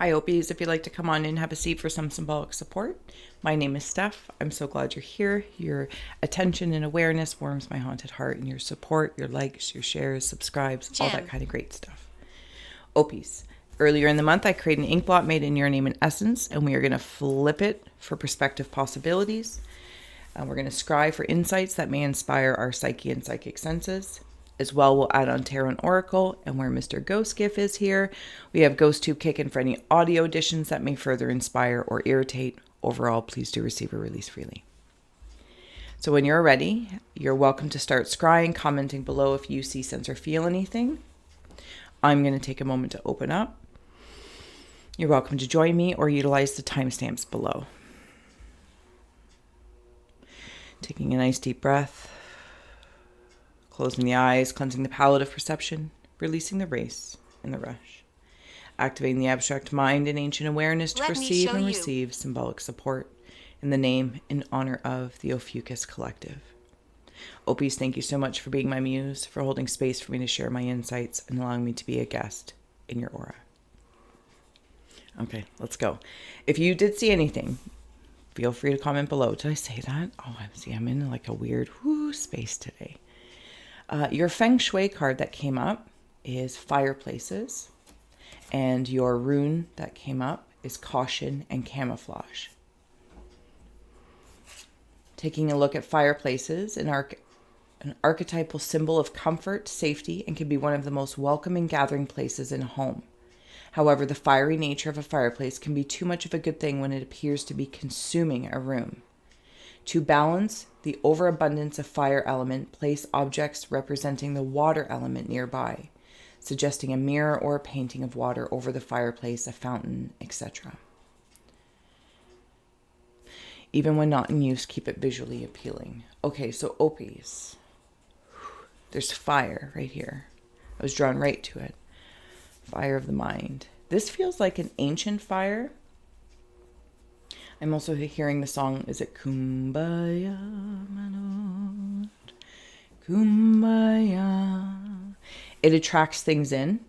Hi, Opies. If you'd like to come on in, have a seat for some symbolic support. My name is Steph. I'm so glad you're here. Your attention and awareness warms my haunted heart, and your support, your likes, your shares, subscribes, all that kind of great stuff. Opies. Earlier in the month, I created an ink blot made in your name and essence, and we are going to flip it for perspective possibilities. We're going to scry for insights that may inspire our psyche and psychic senses. As well, we'll add on Tarot and Oracle, and where Mr. Ghost Gif is here, we have GhostTube kicking for any audio additions that may further inspire or irritate. Overall, please do receive or release freely. So when you're ready, you're welcome to start scrying, commenting below if you see, sense, or feel anything. I'm going to take a moment to open up. You're welcome to join me or utilize the timestamps below. Taking a nice deep breath. Closing the eyes, cleansing the palette of perception, releasing the race and the rush. Activating the abstract mind and ancient awareness to perceive and receive symbolic support in the name and honor of the Ophiuchus Collective. Opies, thank you so much for being my muse, for holding space for me to share my insights and allowing me to be a guest in your aura. Okay, let's go. If you did see anything, feel free to comment below. Did I say that? Oh, I'm in like a weird space today. Your Feng Shui card that came up is fireplaces, and your rune that came up is caution and camouflage. Taking a look at fireplaces, an archetypal symbol of comfort, safety, and can be one of the most welcoming gathering places in a home. However, the fiery nature of a fireplace can be too much of a good thing when it appears to be consuming a room. To balance the overabundance of fire element, place objects representing the water element nearby, suggesting a mirror or a painting of water over the fireplace, a fountain, etc. Even when not in use, keep it visually appealing. Okay, so Opies. There's fire right here. I was drawn right to it. Fire of the mind. This feels like an ancient fire. I'm also hearing the song, is it Kumbaya, Manot? Kumbaya. It attracts things in.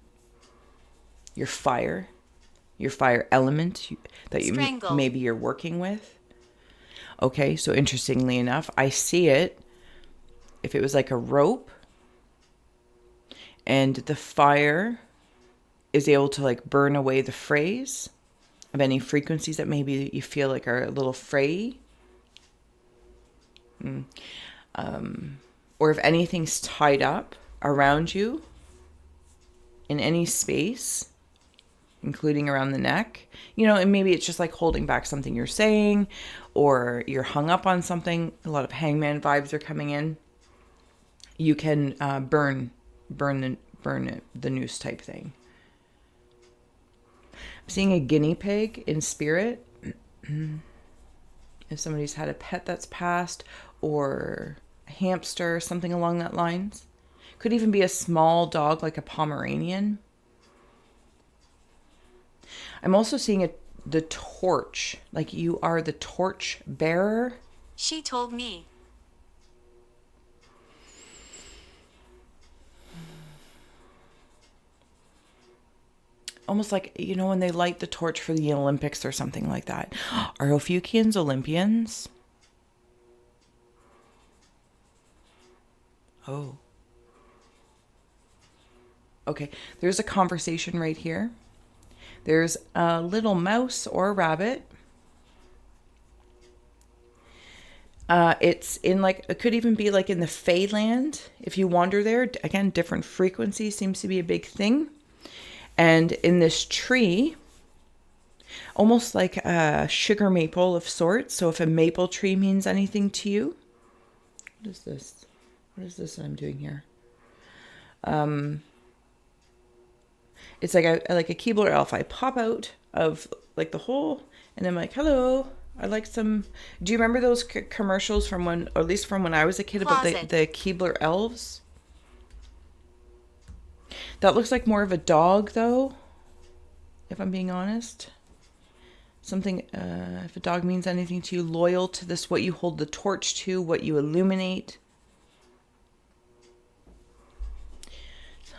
Your fire element that you maybe you're working with. Okay, so interestingly enough, I see it. If it was like a rope, and the fire is able to like burn away the phrase of any frequencies that maybe you feel like are a little fray. Or if anything's tied up around you in any space, including around the neck, and maybe it's just like holding back something you're saying, or you're hung up on something. A lot of hangman vibes are coming in. You can burn the noose type thing. I'm seeing a guinea pig in spirit. If somebody's had a pet that's passed, or a hamster, something along that lines. Could even be a small dog like a Pomeranian. I'm also seeing the torch, like you are the torch bearer. She told me. Almost like, when they light the torch for the Olympics or something like that. Are Ophiuchians Olympians? Oh. Okay, there's a conversation right here. There's a little mouse or a rabbit. It's in it could even be like in the Faye land. If you wander there, again, different frequencies seems to be a big thing. And in this tree, almost like a sugar maple of sorts. So if a maple tree means anything to you, what is this? What is this I'm doing here? It's like a Keebler elf. I pop out of like the hole, and I'm like, hello. I like some. Do you remember those commercials from when, or at least from when I was a kid, about the Keebler elves? That looks like more of a dog, though, if I'm being honest. Something, if a dog means anything to you, loyal to this, what you hold the torch to, what you illuminate.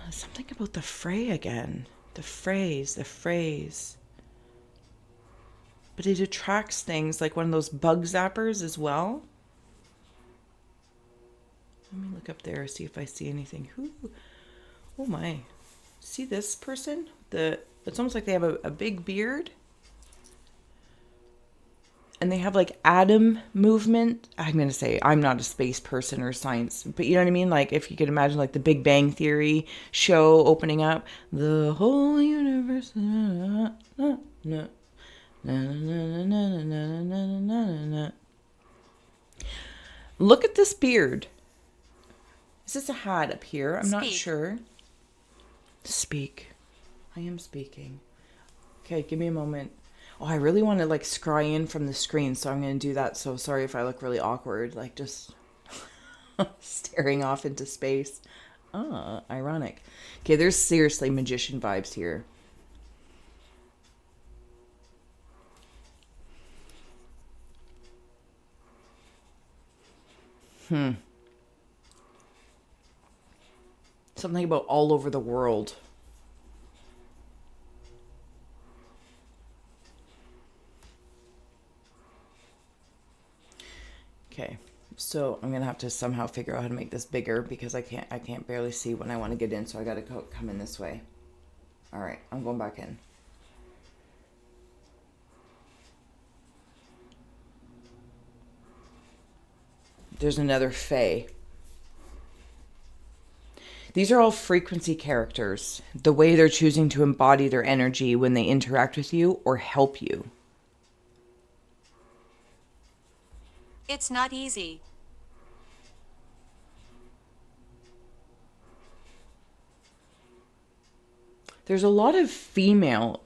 Something about the fray again. The phrase. but it attracts things like one of those bug zappers as well. Let me look up there, see if I see anything. Ooh. Oh my. See this person? It's almost like they have a big beard. And they have like atom movement. I'm going to say I'm not a space person or science, but you know what I mean? Like if you could imagine like the Big Bang Theory show opening up, the whole universe. Look at this beard. Is this a hat up here? I'm not sure. Speak. I am speaking. Okay, give me a moment. Oh, I really want to like scry in from the screen, so I'm going to do that. So sorry if I look really awkward, like just staring off into space. Ironic. Okay, there's seriously magician vibes here. Something about all over the world. Okay, so I'm gonna have to somehow figure out how to make this bigger because I can't barely see when I want to get in, so I gotta come in this way. All right, I'm going back in. There's another Faye. These are all frequency characters, the way they're choosing to embody their energy when they interact with you or help you. It's not easy. There's a lot of female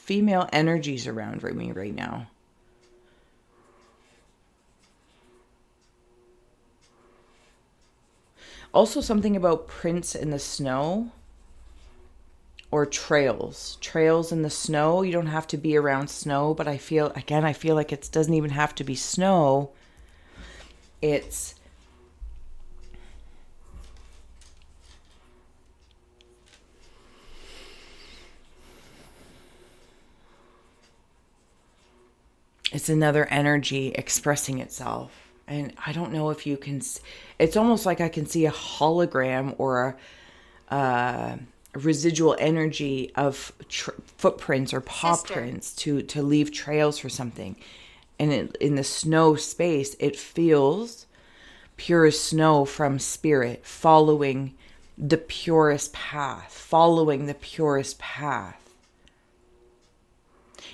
energies around me right now. Also something about prints in the snow or trails in the snow. You don't have to be around snow, but I feel like it doesn't even have to be snow. It's another energy expressing itself. And I don't know if you can, it's almost like I can see a hologram or a residual energy of footprints or paw prints to leave trails for something. And in the snow space, it feels pure as snow from spirit, following the purest path.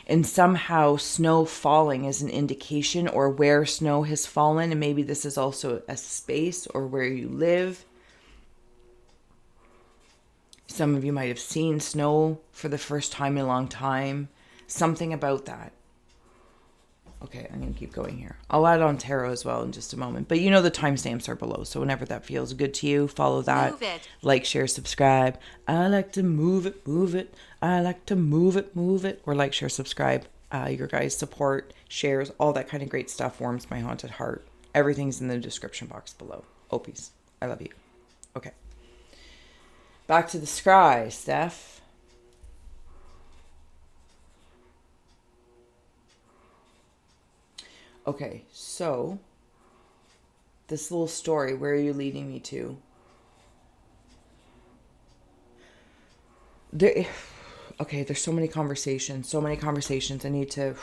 And somehow snow falling is an indication or where snow has fallen. And maybe this is also a space or where you live. Some of you might have seen snow for the first time in a long time. Something about that. Okay, I'm going to keep going here. I'll add on tarot as well in just a moment. But you know the timestamps are below. So whenever that feels good to you, follow that. Move it. Like, share, subscribe. I like to move it. I like to move it. Or like, share, subscribe. Your guys' support, shares, all that kind of great stuff warms my haunted heart. Everything's in the description box below. Opies, I love you. Okay. Back to the scry, Steph. Okay, so this little story, where are you leading me to? There's so many conversations. I need to.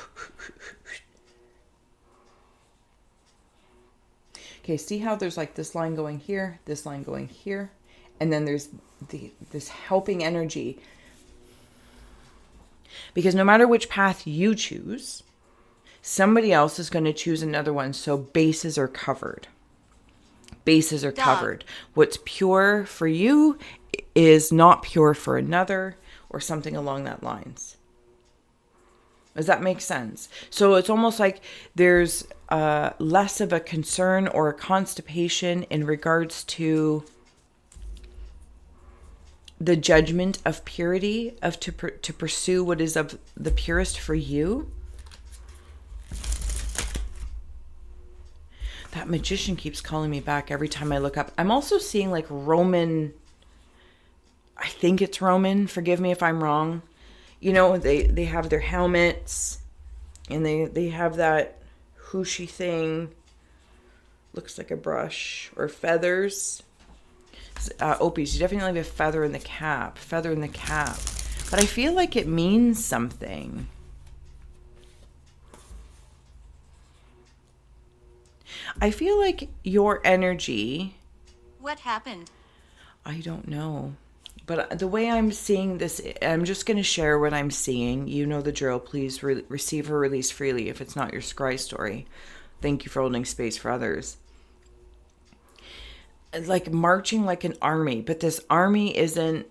Okay, see how there's like this line going here, this line going here, and then there's this helping energy. Because no matter which path you choose, somebody else is going to choose another one, so bases are covered. Covered. What's pure for you is not pure for another, or something along that lines. Does that make sense? So it's almost like there's less of a concern or a constipation in regards to the judgment of purity, of to pursue what is of the purest for you. That magician keeps calling me back every time I look up. I'm also seeing like Roman, I think it's Roman, forgive me if I'm wrong. they have their helmets, and they have that hooshy thing, looks like a brush, or feathers. Opies, you definitely have a feather in the cap. But I feel like it means something. I feel like your energy... What happened? I don't know. But the way I'm seeing this, I'm just going to share what I'm seeing. You know the drill. Please receive or release freely if it's not your scry story. Thank you for holding space for others. Like marching like an army, but this army isn't...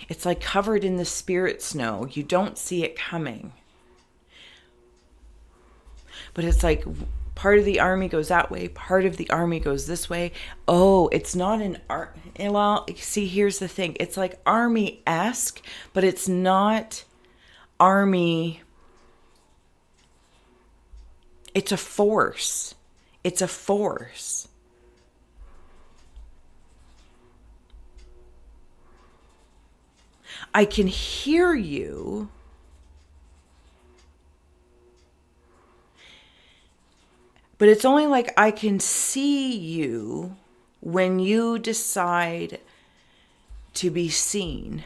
It's like covered in the spirit snow. You don't see it coming. But it's like part of the army goes that way, part of the army goes this way. Oh, it's not an well, see, here's the thing. It's like army-esque, but it's not army. It's a force. It's a force. I can hear you. But it's only like I can see you when you decide to be seen.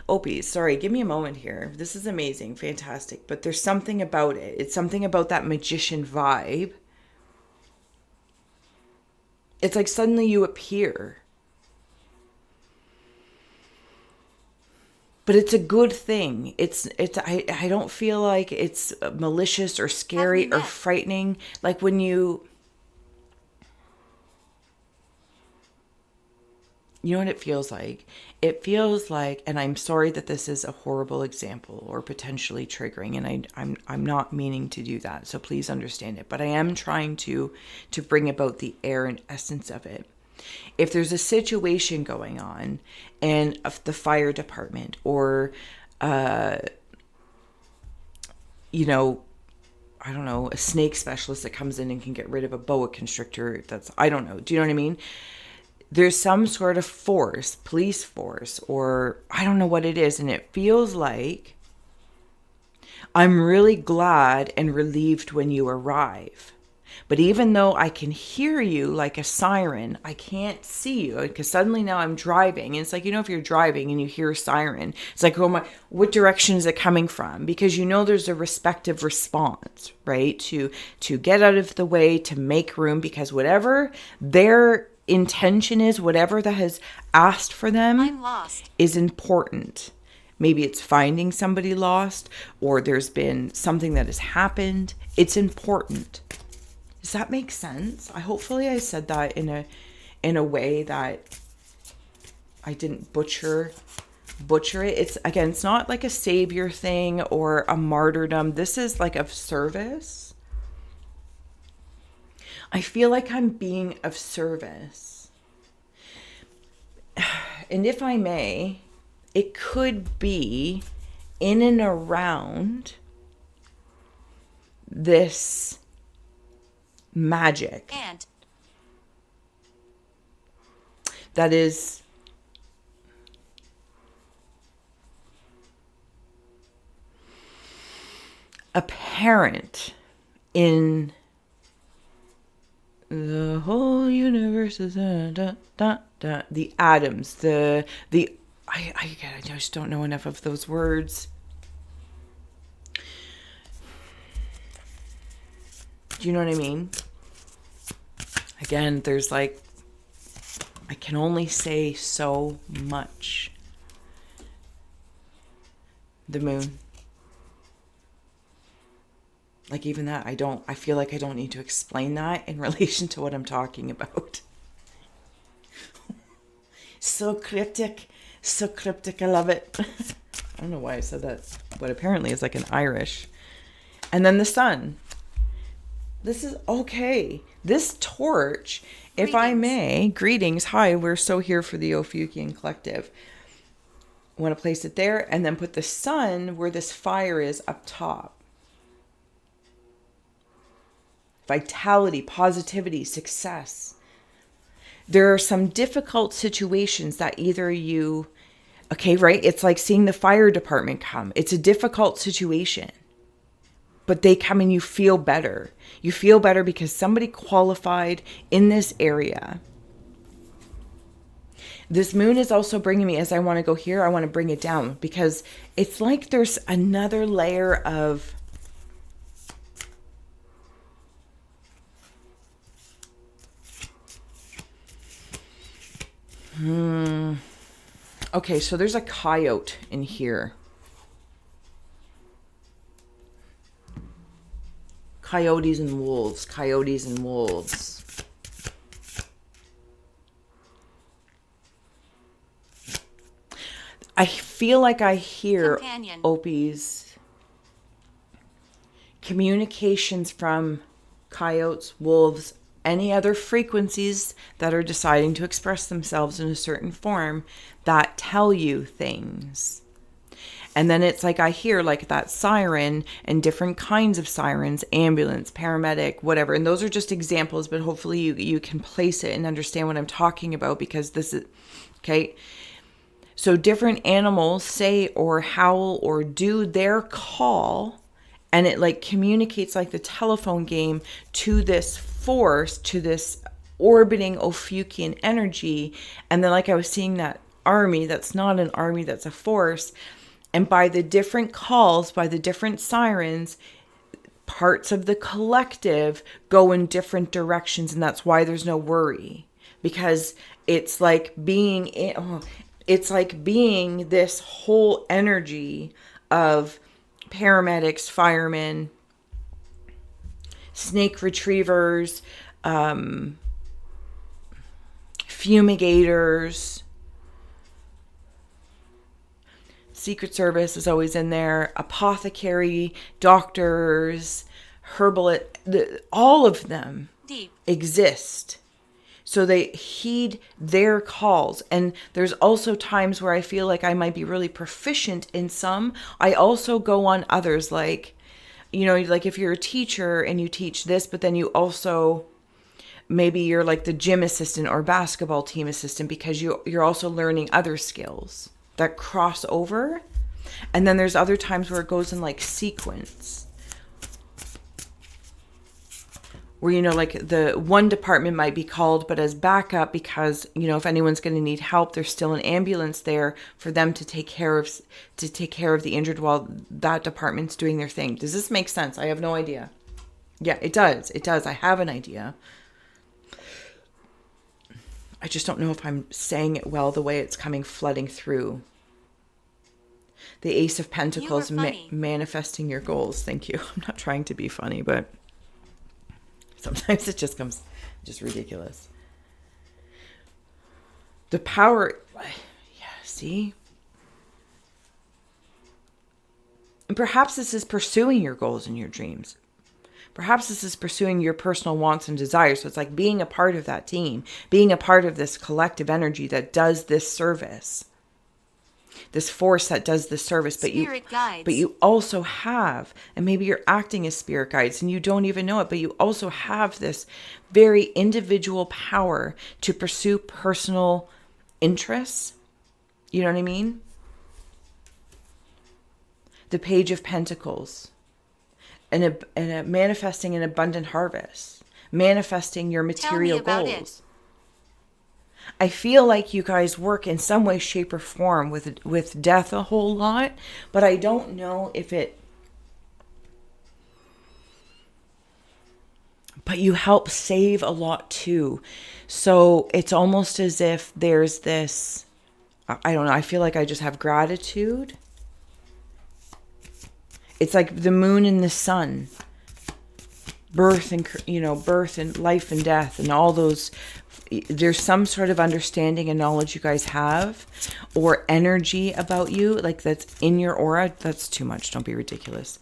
Opie, sorry, give me a moment here. This is amazing, fantastic. But there's something about it. It's something about that magician vibe. It's like suddenly you appear. But it's a good thing. I don't feel like it's malicious or scary or frightening. Like when you know what it feels like? It feels like, and I'm sorry that this is a horrible example or potentially triggering, and I'm not meaning to do that. So please understand it. But I am trying to bring about the air and essence of it. If there's a situation going on and the fire department or, I don't know, a snake specialist that comes in and can get rid of a boa constrictor, I don't know. Do you know what I mean? There's some sort of force, police force, or I don't know what it is. And it feels like I'm really glad and relieved when you arrive. But even though I can hear you like a siren, I can't see you because suddenly now I'm driving. And it's like, if you're driving and you hear a siren, it's like, what direction is it coming from? Because there's a respective response, right? To get out of the way, to make room, because whatever their intention is, whatever that has asked for them, I'm lost, is important. Maybe it's finding somebody lost, or there's been something that has happened. It's important. Does that make sense? Hopefully I said that in a way that I didn't butcher it. It's not like a savior thing or a martyrdom. This is like of service. I feel like I'm being of service. And if I may, it could be in and around this magic and that is apparent in the whole universe. The atoms, I just don't know enough of those words. Do you know what I mean? Again, there's I can only say so much. The moon. Like even that, I feel like I don't need to explain that in relation to what I'm talking about. So cryptic, I love it. I don't know why I said that, but apparently it's like an Irish. And then the sun. This is okay. This torch, if I may, greetings. Hi, we're so here for the Ophiuchian Collective. I want to place it there and then put the sun where this fire is up top. Vitality, positivity, success. there are some difficult situations that either you, okay, right? It's like seeing the fire department come. It's a difficult situation, but they come and you feel better. You feel better because somebody qualified in this area. This moon is also bringing me, as I want to go here, I want to bring it down because it's like there's another layer of okay, so there's a coyote in here. Coyotes and wolves, coyotes and wolves. I feel like I hear Companion. Opie's communications from coyotes, wolves, any other frequencies that are deciding to express themselves in a certain form that tell you things. And then it's like I hear like that siren and different kinds of sirens, ambulance, paramedic, whatever. And those are just examples, but hopefully you can place it and understand what I'm talking about because this is, okay. So different animals say or howl or do their call, and it like communicates like the telephone game to this force, to this orbiting Ophiuchian energy. And then like I was seeing that army, that's not an army, that's a force. And by the different calls, by the different sirens, parts of the collective go in different directions. And that's why there's no worry. Because it's like being this whole energy of paramedics, firemen, snake retrievers, fumigators. Secret Service is always in there, apothecary, doctors, herbalist, all of them Deep. exist. So they heed their calls. And there's also times where I feel like I might be really proficient in some. I also go on others, like, you know, like if you're a teacher and you teach this, but then you also, maybe you're like the gym assistant or basketball team assistant because you're also learning other skills that cross over. And then there's other times where it goes in like sequence, where, you know, like the one department might be called, but as backup, because, you know, if anyone's going to need help, there's still an ambulance there for them to take care of the injured while that department's doing their thing. Does this make sense? I have no idea. Yeah, it does. It does. I have an idea. I just don't know if I'm saying it well the way it's coming flooding through. The Ace of Pentacles, manifesting your goals. Thank you. I'm not trying to be funny, but sometimes it just comes just ridiculous. The power, yeah, see? And perhaps this is pursuing your goals and your dreams. Perhaps this is pursuing your personal wants and desires. So it's like being a part of that team, being a part of this collective energy that does this service. This force that does this service, but you also have, and maybe you're acting as spirit guides and you don't even know it, but you also have this very individual power to pursue personal interests. You know what I mean? The Page of Pentacles, and a manifesting an abundant harvest, manifesting your material goals. I feel like you guys work in some way, shape, or form with death a whole lot, but I don't know if it... But you help save a lot too. So it's almost as if there's this... I don't know, I feel like I just have gratitude. It's like the moon and the sun. Birth and life and death and all those... There's some sort of understanding and knowledge you guys have, or energy about you, like that's in your aura. That's too much. Don't be ridiculous.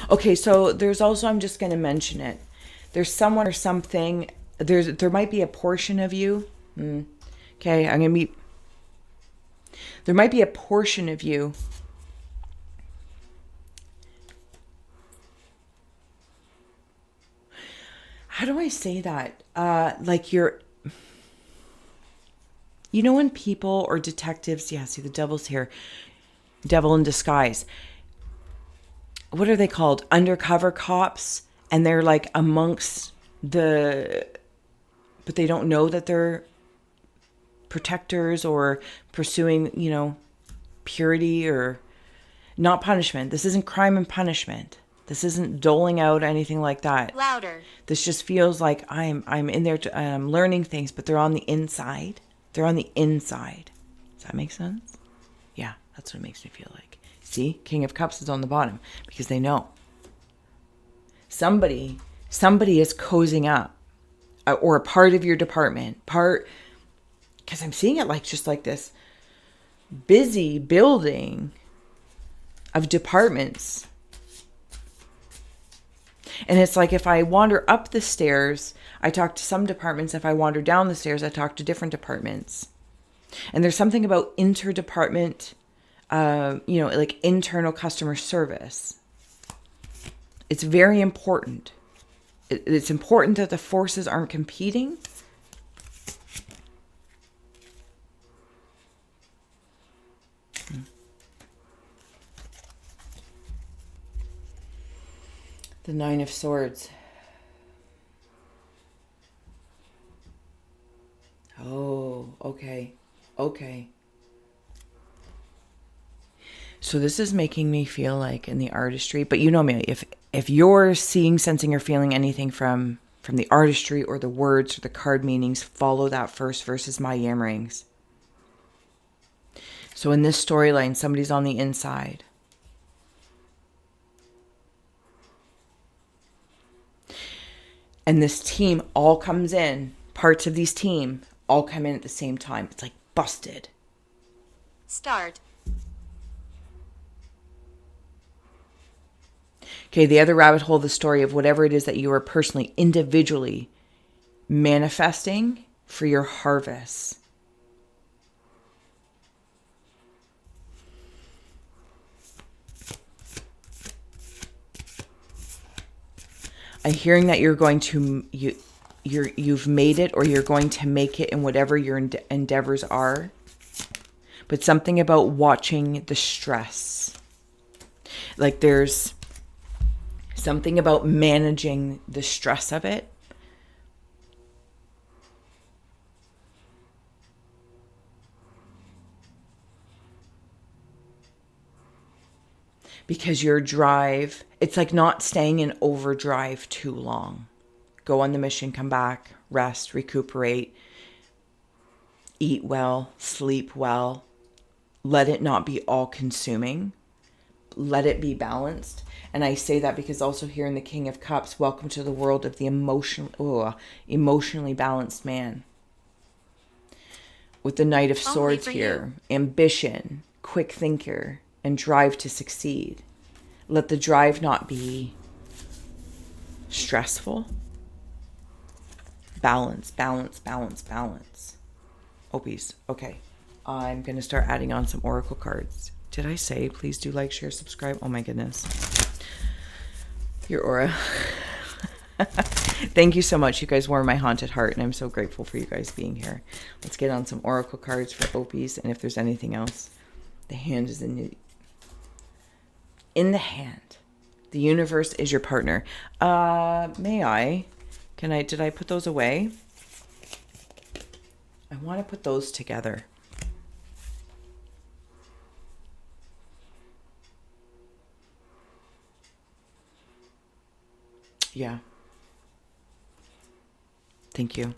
Okay, so there's also, I'm just going to mention it. There's someone or something. There might be a portion of you. Okay, there might be a portion of you I say that? Like when people or detectives, yeah, see the devil's here, devil in disguise. What are they called? Undercover cops. And they're like amongst but they don't know that they're protectors or pursuing, purity or not punishment. This isn't crime and punishment. This isn't doling out anything like that. Louder. This just feels like I'm in there I'm learning things, but they're on the inside. They're on the inside. Does that make sense? Yeah, that's what it makes me feel like. See, King of Cups is on the bottom because they know. Somebody is cozying up, or a part of your department, because I'm seeing it like just like this busy building of departments. And it's like if I wander up the stairs, I talk to some departments. If I wander down the stairs, I talk to different departments. And there's something about interdepartment, like internal customer service. It's very important. It's important that the forces aren't competing. The Nine of Swords. Oh, okay. Okay. So this is making me feel like in the artistry, but you know me, if you're seeing, sensing, or feeling anything from the artistry or the words or the card meanings, follow that first versus my yammerings. So in this storyline, somebody's on the inside. And this team all comes in, parts of these team all come in at the same time. It's like busted. Start. Okay, the other rabbit hole, the story of whatever it is that you are personally, individually manifesting for your harvest. I'm hearing that you're going to, you've made it, or you're going to make it in whatever your endeavors are. But something about watching the stress. Like there's something about managing the stress of it. Because your drive, it's like not staying in overdrive too long. Go on the mission, come back, rest, recuperate, eat well, sleep well. Let it not be all consuming. Let it be balanced. And I say that because also here in the King of Cups, welcome to the world of the emotionally balanced man. With the Knight of Swords here, ambition, quick thinker, and drive to succeed. Let the drive not be stressful. Balance, balance, balance, balance. Opies. Okay. I'm going to start adding on some oracle cards. Did I say please do like, share, subscribe? Oh my goodness. Your aura. Thank you so much. You guys warm my haunted heart, and I'm so grateful for you guys being here. Let's get on some oracle cards for Opies, and if there's anything else. The hand is in the hand. The universe is your partner. May I? Did I put those away? I want to put those together. Yeah. Thank you.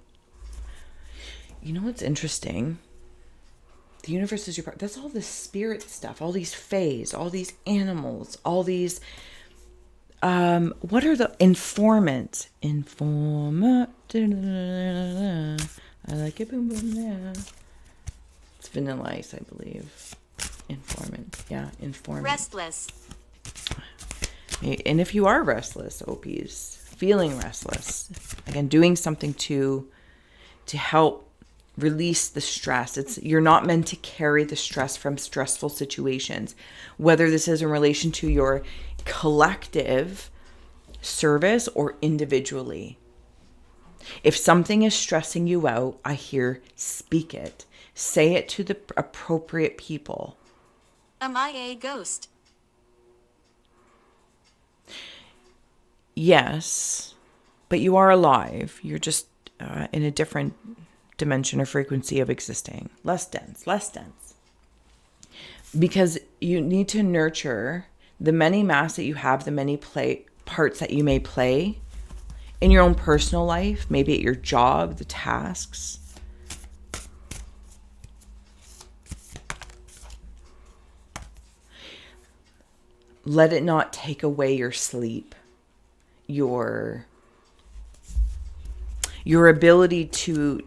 You know what's interesting? The universe is your part. That's all this spirit stuff, all these fays, all these animals, all these, what are the informants? Informant. I like it. Boom, boom, yeah. It's Vanilla Ice, I believe. Informant. Yeah, informant. Restless. And if you are restless, Opies, feeling restless, again, doing something to help release the stress. You're not meant to carry the stress from stressful situations, whether this is in relation to your collective service or individually. If something is stressing you out, I hear speak it. Say it to the appropriate people. Am I a ghost? Yes, but you are alive. You're just in a different dimension or frequency of existing. Less dense, less dense. Because you need to nurture the many masks that you have, the many parts that you may play in your own personal life, maybe at your job, the tasks. Let it not take away your sleep, your ability to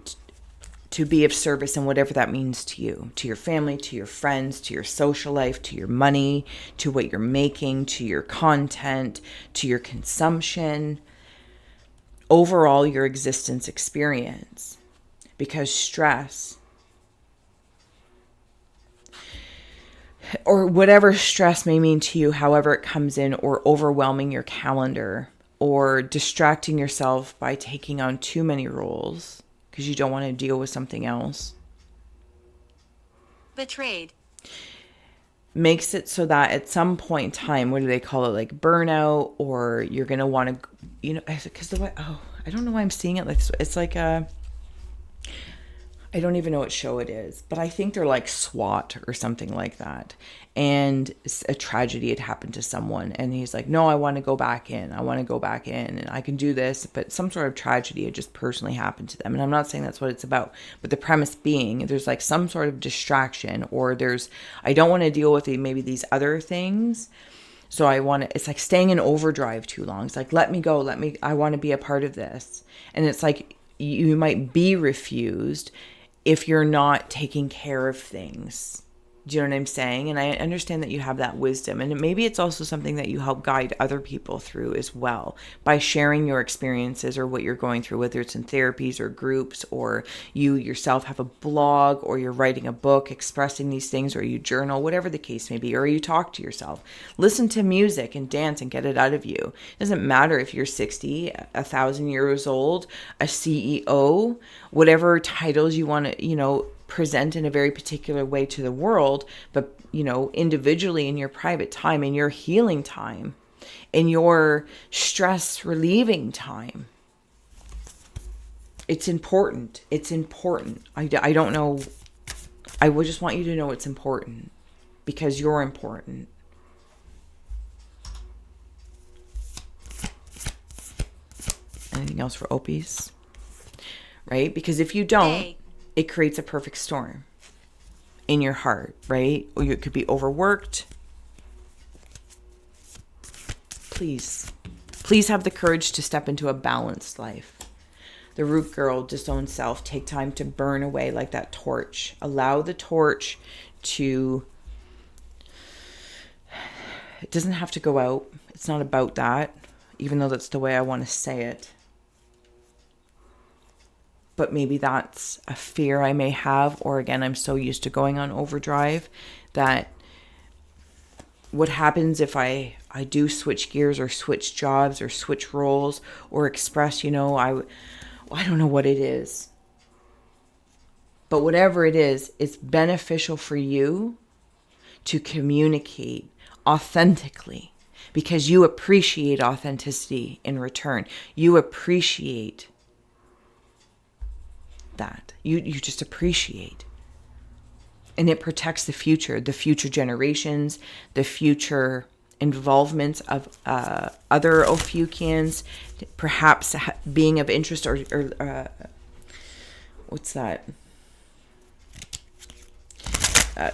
be of service in whatever that means to you, to your family, to your friends, to your social life, to your money, to what you're making, to your content, to your consumption, overall your existence experience. Because stress, or whatever stress may mean to you, however it comes in, or overwhelming your calendar, or distracting yourself by taking on too many roles because you don't want to deal with something else, Betrayed. makes it so that at some point in time, what do they call it, like burnout, or you're going to want to, because the way, I don't know why I'm seeing it like, it's like I don't even know what show it is, but I think they're like SWAT or something like that. And a tragedy had happened to someone, and he's like, no, I want to go back in. I want to go back in, and I can do this. But some sort of tragedy had just personally happened to them. And I'm not saying that's what it's about, but the premise being there's like some sort of distraction, or I don't want to deal with maybe these other things. So it's like staying in overdrive too long. It's like, let me go, I want to be a part of this. And it's like, you might be refused if you're not taking care of things. Do you know what I'm saying? And I understand that you have that wisdom. And maybe it's also something that you help guide other people through as well by sharing your experiences or what you're going through, whether it's in therapies or groups, or you yourself have a blog, or you're writing a book expressing these things, or you journal, whatever the case may be, or you talk to yourself. Listen to music and dance and get it out of you. It doesn't matter if you're 60, 1,000 years old, a CEO, whatever titles you want to, present in a very particular way to the world, but individually in your private time, in your healing time, in your stress relieving time. It's important. I don't know. I would just want you to know it's important, because you're important. Anything else for Opies? Right? Because if you don't, it creates a perfect storm in your heart, right? Or you could be overworked. Please have the courage to step into a balanced life. The root girl, disowned self, take time to burn away like that torch. Allow the torch to, it doesn't have to go out. It's not about that, even though that's the way I want to say it. But maybe that's a fear I may have, or again, I'm so used to going on overdrive that what happens if I do switch gears or switch jobs or switch roles or express, I don't know what it is. But whatever it is, it's beneficial for you to communicate authentically, because you appreciate authenticity in return. You appreciate that. You just appreciate. And it protects the future generations, the future involvements of other Ophiuchians, perhaps being of interest or what's that?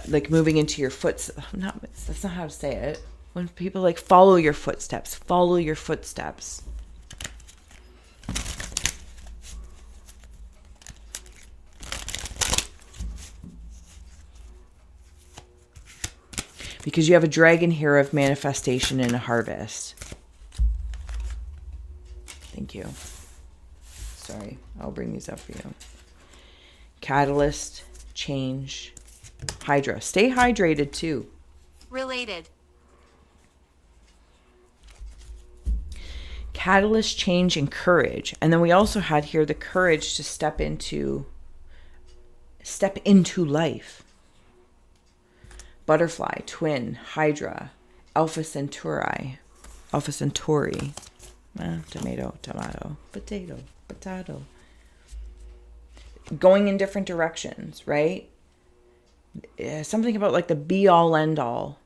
Like moving into your that's not how to say it. When people like follow your footsteps. Because you have a dragon here of manifestation and a harvest. Thank you. Sorry, I'll bring these up for you. Catalyst, change, Hydra. Stay hydrated too. Related. catalyst, change, and courage. And then we also had here the courage to step into life. Butterfly, twin, hydra, Alpha Centauri. Tomato, potato. Going in different directions, right? Something about like the be all end all.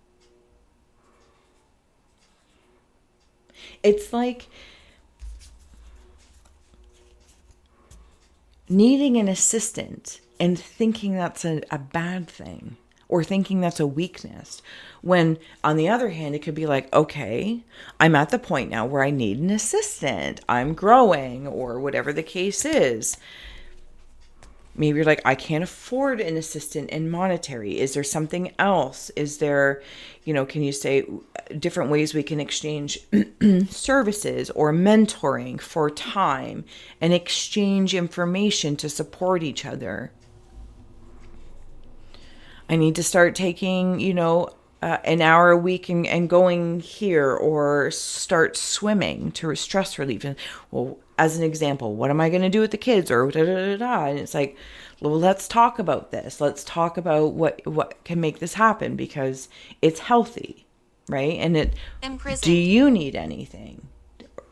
It's like needing an assistant and thinking that's a bad thing, or thinking that's a weakness. When on the other hand, it could be like, okay, I'm at the point now where I need an assistant. I'm growing, or whatever the case is. Maybe you're like, I can't afford an assistant in monetary. Is there something else? Is there, can you say different ways we can exchange services or mentoring for time and exchange information to support each other? I need to start taking, an hour a week and going here, or start swimming to stress relief. And well, as an example, what am I going to do with the kids, or da, da, da, da. And it's like, well, let's talk about this. Let's talk about what can make this happen, because it's healthy, right? And do you need anything?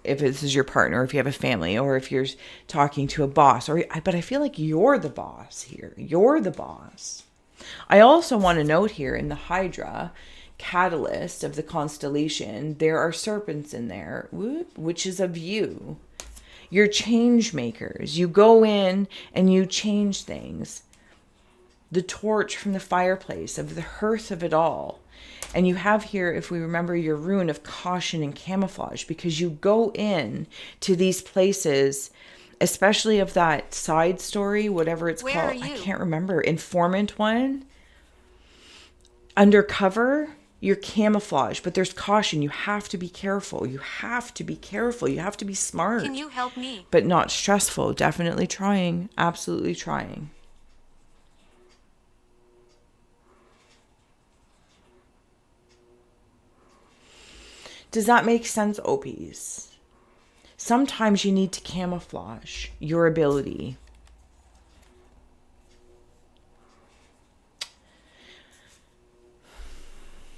If this is your partner, if you have a family, or if you're talking to a boss, but I feel like you're the boss here. You're the boss. I also want to note here in the Hydra catalyst of the constellation, there are serpents in there, which is of you. You're change makers. You go in and you change things. The torch from the fireplace, of the hearth of it all. And you have here, if we remember, your rune of caution and camouflage, because you go in to these places, especially of that side story, whatever it's called. I can't remember. Informant one. Undercover. You're camouflage, but there's caution. You have to be careful. You have to be smart. Can you help me? But not stressful. Definitely trying. Absolutely trying. Does that make sense, Opies? Sometimes you need to camouflage your ability.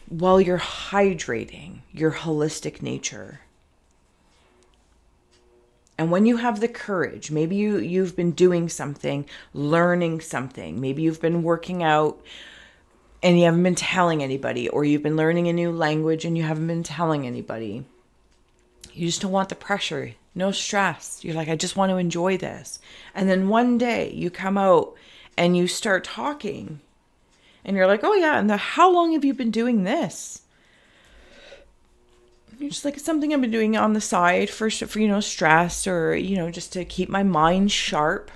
While you're hydrating your holistic nature. And when you have the courage, maybe you've been doing something, learning something. Maybe you've been working out and you haven't been telling anybody, or you've been learning a new language and you haven't been telling anybody. You just don't want the pressure, no stress. You're like, I just want to enjoy this. And then one day you come out and you start talking and you're like, oh yeah, and how long have you been doing this? You're just like, it's something I've been doing on the side for stress, or, just to keep my mind sharp.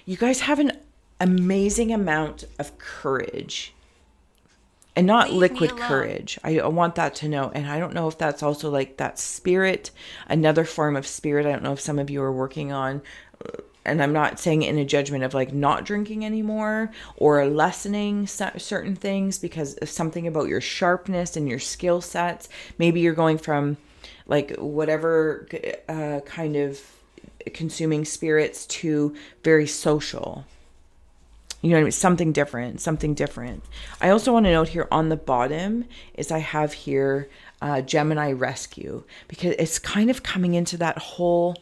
You guys have an amazing amount of courage, and not liquid courage. I want that to know. And I don't know if that's also like that spirit, another form of spirit. I don't know if some of you are working on, and I'm not saying it in a judgment of like not drinking anymore or lessening certain things because of something about your sharpness and your skill sets. Maybe you're going from like whatever kind of consuming spirits to very social. You know what I mean? Something different. I also want to note here on the bottom is I have here Gemini rescue, because it's kind of coming into that whole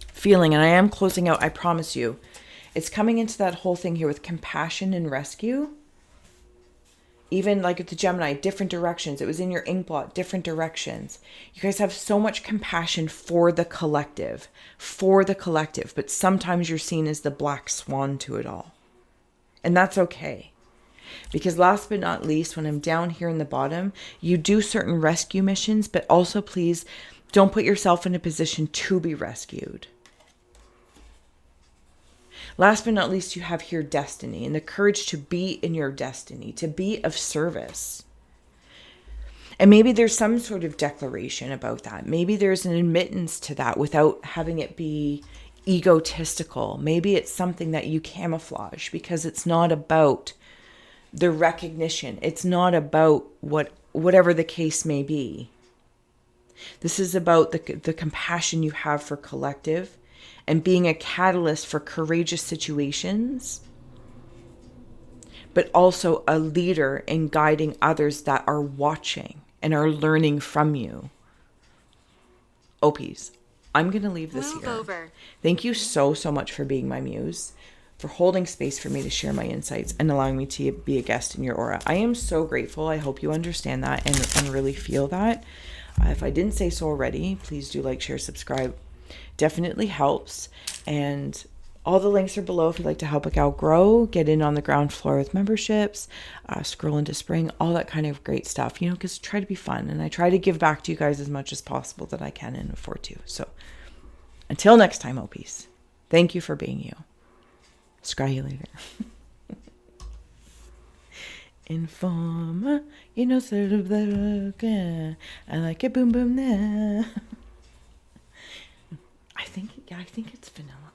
feeling, and I am closing out, I promise you. It's coming into that whole thing here with compassion and rescue. Even like at the Gemini, different directions. It was in your ink blot, different directions. You guys have so much compassion for the collective, but sometimes you're seen as the black swan to it all. And that's okay. Because last but not least, when I'm down here in the bottom, you do certain rescue missions, but also please don't put yourself in a position to be rescued. Last but not least, you have here destiny and the courage to be in your destiny, to be of service. And maybe there's some sort of declaration about that. Maybe there's an admittance to that without having it be egotistical. Maybe it's something that you camouflage because it's not about the recognition. It's not about what whatever the case may be. This is about the compassion you have for collective and being a catalyst for courageous situations, but also a leader in guiding others that are watching and are learning from you. Opies, I'm going to leave this Move here. over. Thank you so much for being my muse, for holding space for me to share my insights and allowing me to be a guest in your aura. I am so grateful. I hope you understand that and really feel that. If I didn't say so already, please do like, share, subscribe. Definitely helps. And all the links are below if you'd like to help a gal grow, get in on the ground floor with memberships, scroll into spring, all that kind of great stuff, because try to be fun. And I try to give back to you guys as much as possible that I can and afford to. So until next time, Opies, thank you for being you. Scry you later. Informer, sort of the I like it, boom boom there. I think it's vanilla.